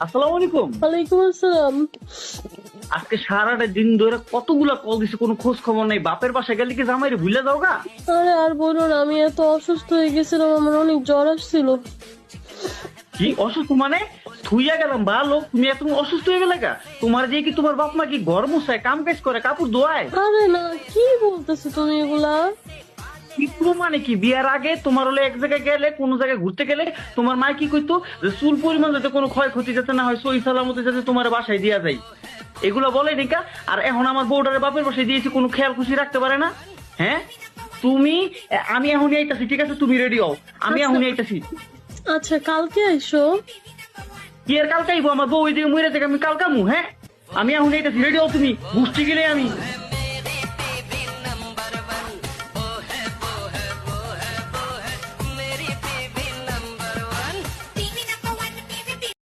আসসালামু আলাইকুম। ওয়ালাইকুম আসসালাম। আজকে সারাটা দিন ধরে কতগুলা কল দিছে, কোনো খোঁজ খবর নাই। বাপের বাসায় গেলে কি জামাইরে ভুলে যাও গা? আরে আর বলো না, আমি এত অসুস্থ হয়ে গেছিলাম, আমার অনেক জ্বর আসছিল। কি অসুস্থ মানে? থুইয়া গেলাম ভালো, তুমি এত অসুস্থ হয়ে গেলে গা? তোমার যে কি তোমার বাপ মা কি ঘর মোছায়, কাম কাজ করে, কাপড় ধোয়ায়? আরে না, কি বলতেছো তুমি এগুলা? কিন্তু মানে কি, বিয়ার আগে তোমার হলে এক জায়গায় গেলে, কোন জায়গায় ঘুরতে গেলে তোমার মা কি কইতো যে চুল পরিমাণ যাতে কোনো ক্ষয়ক্ষতি যাতে না হয়, সই সালামতে যাতে তোমার বাসায় দিয়া যায়, এগুলো বলে নিকা। আর এখন আমার বউটারে বাপের বাসায় দিয়েছি, কোনো খেয়াল খুশি রাখতে পারে না। হ্যাঁ তুমি, আমি এখনই আইতাছি, ঠিক আছে? তুমি রেডি হও, আমি আচ্ছা এখনই আইতাছি। আচ্ছা, কালকে আইসো। কি আর কালকে আইবো? আমার বউ ওই দিকে মরে থেকে আমি কালকামু? হ্যাঁ, আমি এখনই আইতাছি, রেডি হও তুমি। গুষ্টি গেলে আমি